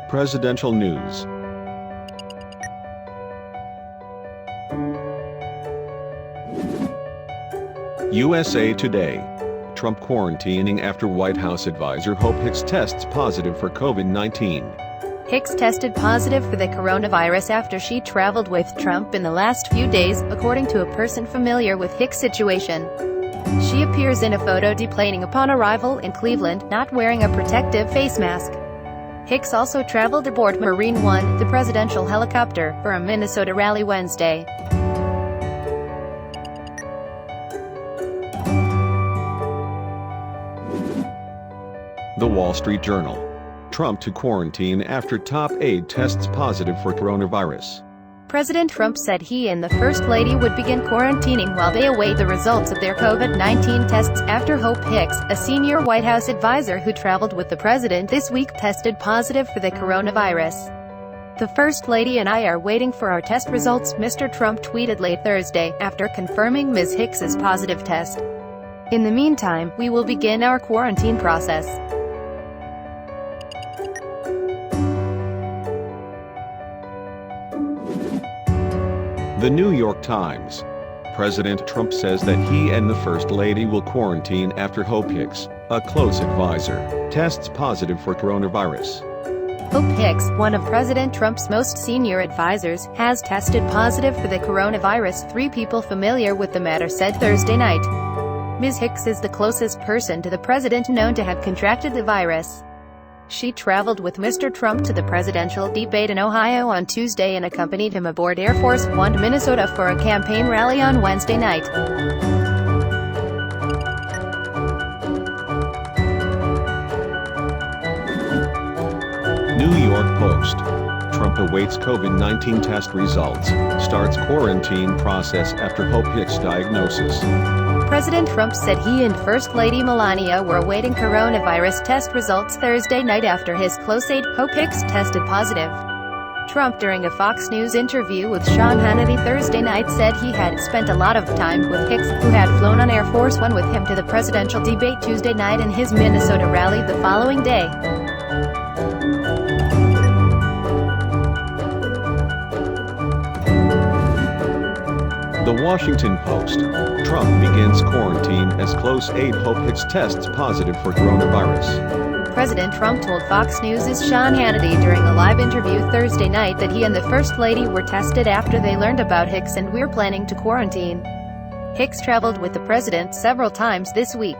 Presidential news. USA Today. Trump quarantining after White House advisor Hope Hicks tests positive for COVID-19. Hicks tested positive for the coronavirus after she traveled with Trump in the last few days, according to a person familiar with Hicks' situation. She appears in a photo deplaning upon arrival in Cleveland, not wearing a protective face mask. Hicks also traveled aboard Marine One, the presidential helicopter, for a Minnesota rally Wednesday. The Wall Street Journal. Trump to quarantine after top aide tests positive for coronavirus. President Trump said he and the First Lady would begin quarantining while they await the results of their COVID-19 tests, after Hope Hicks, a senior White House advisor who traveled with the president this week, tested positive for the coronavirus. "The First Lady and I are waiting for our test results," Mr. Trump tweeted late Thursday, after confirming Ms. Hicks's positive test. "In the meantime, we will begin our quarantine process." The New York Times. President Trump says that he and the First Lady will quarantine after Hope Hicks, a close advisor, tests positive for coronavirus. Hope Hicks, one of President Trump's most senior advisors, has tested positive for the coronavirus, three people familiar with the matter said Thursday night. Ms. Hicks is the closest person to the president known to have contracted the virus. She traveled with Mr. Trump to the presidential debate in Ohio on Tuesday and accompanied him aboard Air Force One to Minnesota for a campaign rally on Wednesday night. New York Post. Trump awaits COVID-19 test results, starts quarantine process after Hope Hicks diagnosis. President Trump said he and First Lady Melania were awaiting coronavirus test results Thursday night after his close aide, Hope Hicks, tested positive. Trump, during a Fox News interview with Sean Hannity Thursday night, said he had spent a lot of time with Hicks, who had flown on Air Force One with him to the presidential debate Tuesday night and his Minnesota rally the following day. The Washington Post. Trump begins quarantine as close aide Hope Hicks tests positive for coronavirus. President Trump told Fox News' Sean Hannity during a live interview Thursday night that he and the First Lady were tested after they learned about Hicks and we're planning to quarantine. Hicks traveled with the president several times this week.